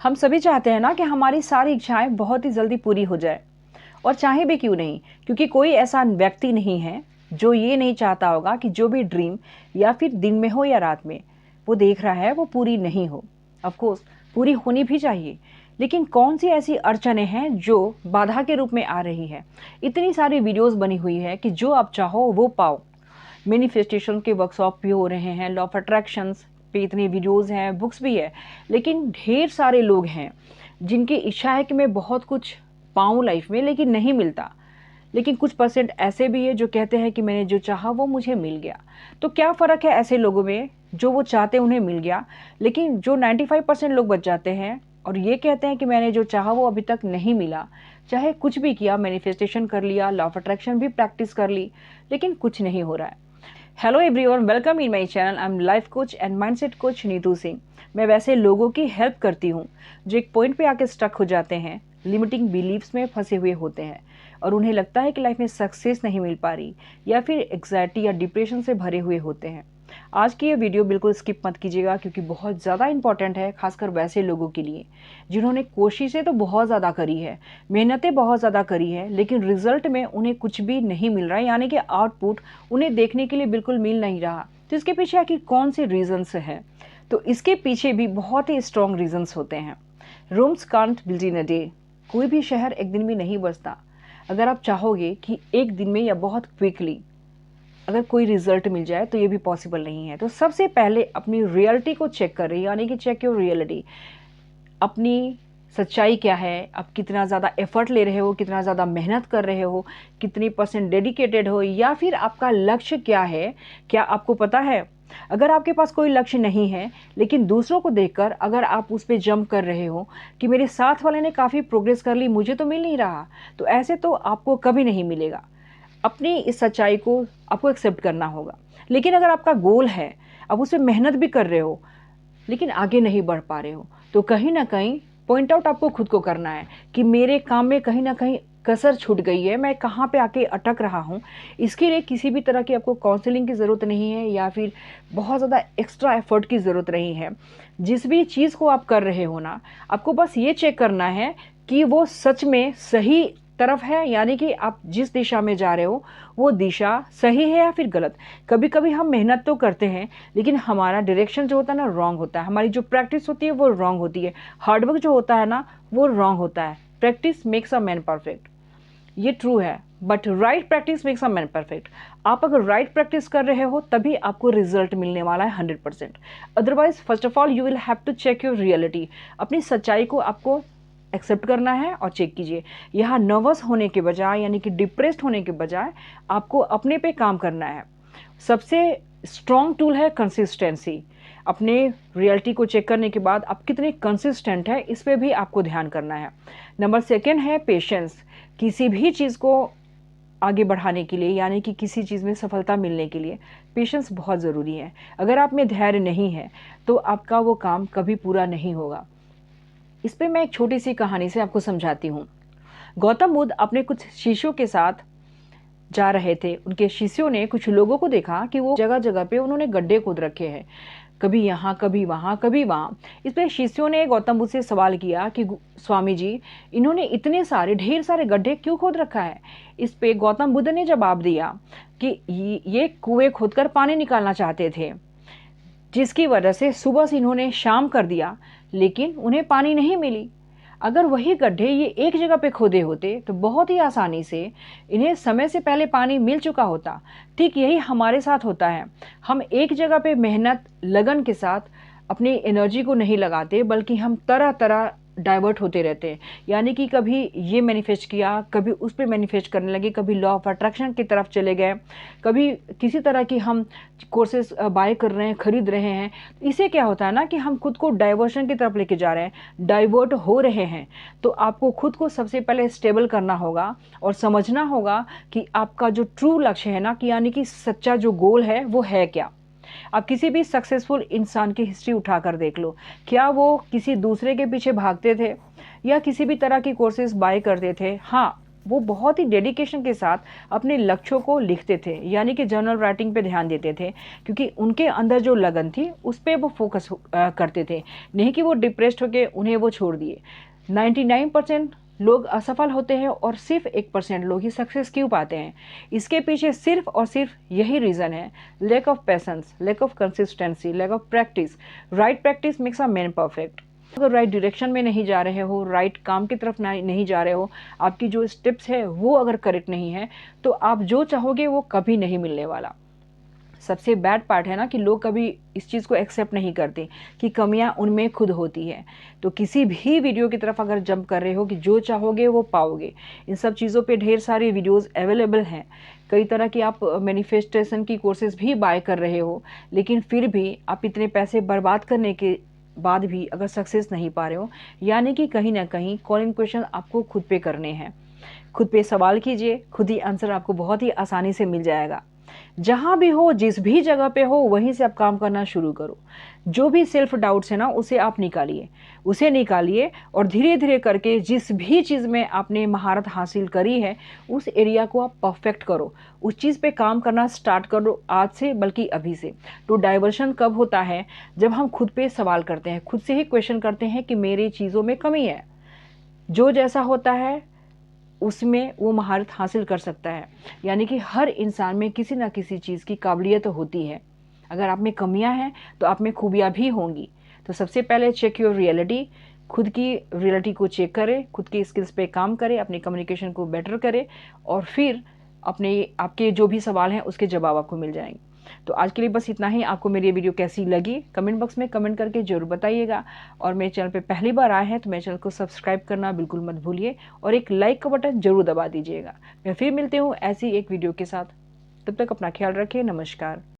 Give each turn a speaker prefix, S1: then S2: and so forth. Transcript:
S1: हम सभी चाहते हैं ना कि हमारी सारी इच्छाएं बहुत ही जल्दी पूरी हो जाए, और चाहे भी क्यों नहीं, क्योंकि कोई ऐसा व्यक्ति नहीं है जो ये नहीं चाहता होगा कि जो भी ड्रीम या फिर दिन में हो या रात में वो देख रहा है वो पूरी नहीं हो। ऑफ कोर्स पूरी होनी भी चाहिए, लेकिन कौन सी ऐसी अड़चनें हैं जो बाधा के रूप में आ रही है। इतनी सारी वीडियोस बनी हुई है कि जो आप चाहो वो पाओ। मैनिफेस्टेशन के वर्कशॉप भी हो रहे हैं, लॉ ऑफ अट्रैक्शंस पे इतनी वीडियोस हैं, बुक्स भी है, लेकिन ढेर सारे लोग हैं जिनकी इच्छा है कि मैं बहुत कुछ पाऊँ लाइफ में, लेकिन नहीं मिलता। लेकिन कुछ परसेंट ऐसे भी है जो कहते हैं कि मैंने जो चाहा वो मुझे मिल गया। तो क्या फ़र्क है ऐसे लोगों में जो वो चाहते उन्हें मिल गया, लेकिन जो 95% लोग बच जाते हैं और ये कहते हैं कि मैंने जो चाहा वो अभी तक नहीं मिला। चाहे कुछ भी किया, मैनिफेस्टेशन कर लिया, लॉ ऑफ अट्रैक्शन भी प्रैक्टिस कर ली, लेकिन कुछ नहीं हो रहा है। Hello everyone, welcome in my channel. I am life coach and mindset coach Neetu Singh. मैं वैसे लोगों की हेल्प करती हूँ जो एक पॉइंट पे आके स्टक हो जाते हैं, लिमिटिंग बिलीव्स में फंसे हुए होते हैं और उन्हें लगता है कि लाइफ में सक्सेस नहीं मिल पा रही, या फिर एग्जाइटी या डिप्रेशन से भरे हुए होते हैं। आज की ये वीडियो बिल्कुल स्किप मत कीजिएगा, क्योंकि बहुत ज़्यादा इंपॉर्टेंट है, खासकर वैसे लोगों के लिए जिन्होंने कोशिशें तो बहुत ज़्यादा करी है, मेहनतें बहुत ज़्यादा करी है, लेकिन रिजल्ट में उन्हें कुछ भी नहीं मिल रहा है, यानी कि आउटपुट उन्हें देखने के लिए बिल्कुल मिल नहीं रहा। तो इसके पीछे आखिर कौन से रीजंस है? तो इसके पीछे भी बहुत ही स्ट्रॉन्ग रीजंस होते हैं। Roams can't build in a day. कोई भी शहर एक दिन में नहीं बसता। अगर आप चाहोगे कि एक दिन में या बहुत क्विकली अगर कोई रिजल्ट मिल जाए, तो ये भी पॉसिबल नहीं है। तो सबसे पहले अपनी रियलिटी को चेक करें, यानी कि चेक योर रियलिटी। अपनी सच्चाई क्या है, आप कितना ज़्यादा एफर्ट ले रहे हो, कितना ज़्यादा मेहनत कर रहे हो, कितनी परसेंट डेडिकेटेड हो, या फिर आपका लक्ष्य क्या है। क्या आपको पता है, अगर आपके पास कोई लक्ष्य नहीं है, लेकिन दूसरों को देखकर अगर आप उस पर जंप कर रहे हो कि मेरे साथ वाले ने काफ़ी प्रोग्रेस कर ली, मुझे तो मिल नहीं रहा, तो ऐसे तो आपको कभी नहीं मिलेगा। अपनी इस सच्चाई को आपको एक्सेप्ट करना होगा। लेकिन अगर आपका गोल है, आप उस पर मेहनत भी कर रहे हो, लेकिन आगे नहीं बढ़ पा रहे हो, तो कहीं ना कहीं पॉइंट आउट आपको खुद को करना है कि मेरे काम में कहीं ना कहीं कसर छूट गई है, मैं कहाँ पे आके अटक रहा हूँ। इसके लिए किसी भी तरह की आपको काउंसलिंग की ज़रूरत नहीं है, या फिर बहुत ज़्यादा एक्स्ट्रा एफर्ट की ज़रूरत नहीं है। जिस भी चीज़ को आप कर रहे हो ना, आपको बस ये चेक करना है कि वो सच में सही तरफ है, यानी कि आप जिस दिशा में जा रहे हो वो दिशा सही है या फिर गलत। कभी कभी हम मेहनत तो करते हैं, लेकिन हमारा डायरेक्शन जो होता है ना रॉन्ग होता है, हमारी जो प्रैक्टिस होती है वो रॉन्ग होती है, हार्डवर्क जो होता है ना वो रॉन्ग होता है। Practice makes a man perfect, ये ट्रू है, but right practice makes a man perfect. आप अगर राइट प्रैक्टिस कर रहे हो तभी आपको रिजल्ट मिलने वाला है 100%। Otherwise first of all you will have to check your reality. अपनी सच्चाई को आपको एक्सेप्ट करना है और चेक कीजिए। यहाँ नर्वस होने के बजाय, यानी कि डिप्रेस्ड होने के बजाय, आपको अपने पे काम करना है। सबसे स्ट्रॉन्ग टूल है कंसिस्टेंसी। अपने रियलिटी को चेक करने के बाद आप कितने कंसिस्टेंट है, इस पे भी आपको ध्यान करना है। नंबर सेकेंड है पेशेंस। किसी भी चीज़ को आगे बढ़ाने के लिए, यानी कि किसी चीज़ में सफलता मिलने के लिए पेशेंस बहुत ज़रूरी है। अगर आप में धैर्य नहीं है तो आपका वो काम कभी पूरा नहीं होगा। इस पे मैं एक छोटी सी कहानी से आपको समझाती हूँ। गौतम बुद्ध अपने कुछ शिष्यों के साथ जा रहे थे। उनके शिष्यों ने कुछ लोगों को देखा कि वो जगह जगह पे उन्होंने गड्ढे खोद रखे हैं, कभी यहाँ कभी वहाँ कभी वहाँ। इस पे शिष्यों ने गौतम बुद्ध से सवाल किया कि स्वामी जी, इन्होंने इतने सारे ढेर सारे गड्ढे क्यों खोद रखा है? इस पे गौतम बुद्ध ने जवाब दिया कि ये कुएं खोदकर पानी निकालना चाहते थे, जिसकी वजह से सुबह से इन्होंने शाम कर दिया, लेकिन उन्हें पानी नहीं मिली। अगर वही गड्ढे ये एक जगह पे खोदे होते तो बहुत ही आसानी से इन्हें समय से पहले पानी मिल चुका होता। ठीक यही हमारे साथ होता है। हम एक जगह पे मेहनत लगन के साथ अपनी एनर्जी को नहीं लगाते, बल्कि हम तरह तरह डाइवर्ट होते रहते हैं। यानी कि कभी ये मैनिफेस्ट किया, कभी उस पर मैनिफेस्ट करने लगे, कभी लॉ ऑफ अट्रैक्शन की तरफ चले गए, कभी किसी तरह की हम कोर्सेज बाय कर रहे हैं, खरीद रहे हैं। इससे क्या होता है ना कि हम खुद को डाइवर्शन की तरफ लेके जा रहे हैं, डाइवर्ट हो रहे हैं। तो आपको खुद को सबसे पहले स्टेबल करना होगा और समझना होगा कि आपका जो ट्रू लक्ष्य है ना, कि यानी कि सच्चा जो गोल है वो है क्या। आप किसी भी सक्सेसफुल इंसान की हिस्ट्री उठाकर देख लो, क्या वो किसी दूसरे के पीछे भागते थे या किसी भी तरह की कोर्सेज बाय करते थे? हाँ, वो बहुत ही डेडिकेशन के साथ अपने लक्ष्यों को लिखते थे, यानी कि जर्नल राइटिंग पे ध्यान देते थे, क्योंकि उनके अंदर जो लगन थी उस पर वो फोकस करते थे, नहीं कि वो डिप्रेस्ड होके उन्हें वो छोड़ दिए। 99% लोग असफल होते हैं और सिर्फ 1% लोग ही सक्सेस क्यों पाते हैं? इसके पीछे सिर्फ और सिर्फ यही रीज़न है, lack of patience, lack of consistency, lack of practice. Right practice makes a man perfect. अगर राइट डायरेक्शन में नहीं जा रहे हो, राइट काम की तरफ नहीं जा रहे हो, आपकी जो स्टेप्स है वो अगर करेक्ट नहीं है, तो आप जो चाहोगे वो कभी नहीं मिलने वाला। सबसे बैड पार्ट है ना कि लोग कभी इस चीज़ को एक्सेप्ट नहीं करते कि कमियां उनमें खुद होती है। तो किसी भी वीडियो की तरफ अगर जंप कर रहे हो कि जो चाहोगे वो पाओगे, इन सब चीज़ों पे ढेर सारी वीडियोस अवेलेबल हैं। कई तरह की आप मैनिफेस्टेशन की कोर्सेज भी बाय कर रहे हो, लेकिन फिर भी आप इतने पैसे बर्बाद करने के बाद भी अगर सक्सेस नहीं पा रहे हो, यानी कि कहीं ना कहीं कॉलिंग क्वेश्चन आपको खुद पे करने हैं। खुद पे सवाल कीजिए, खुद ही आंसर आपको बहुत ही आसानी से मिल जाएगा। जहाँ भी हो, जिस भी जगह पे हो, वहीं से आप काम करना शुरू करो। जो भी सेल्फ डाउट्स है ना, उसे आप निकालिए और धीरे धीरे करके जिस भी चीज़ में आपने महारत हासिल करी है, उस एरिया को आप परफेक्ट करो। उस चीज़ पे काम करना स्टार्ट करो आज से, बल्कि अभी से। तो डाइवर्शन कब होता है? जब हम खुद पे सवाल करते हैं, खुद से ही क्वेश्चन करते हैं कि मेरी चीज़ों में कमी है। जो जैसा होता है उसमें वो महारत हासिल कर सकता है। यानी कि हर इंसान में किसी ना किसी चीज़ की काबिलियत होती है। अगर आप में कमियां हैं तो आप में खूबियां भी होंगी। तो सबसे पहले चेक योर रियलिटी। खुद की रियलिटी को चेक करें, खुद की स्किल्स पे काम करें, अपनी कम्युनिकेशन को बेटर करें, और फिर आपके जो भी सवाल हैं उसके जवाब आपको मिल जाएंगे। तो आज के लिए बस इतना ही। आपको मेरी वीडियो कैसी लगी कमेंट बॉक्स में कमेंट करके ज़रूर बताइएगा। और मेरे चैनल पे पहली बार आए हैं तो मेरे चैनल को सब्सक्राइब करना बिल्कुल मत भूलिए, और एक लाइक का बटन जरूर दबा दीजिएगा। मैं फिर मिलती हूँ ऐसी एक वीडियो के साथ। तब तक अपना ख्याल रखिए। नमस्कार।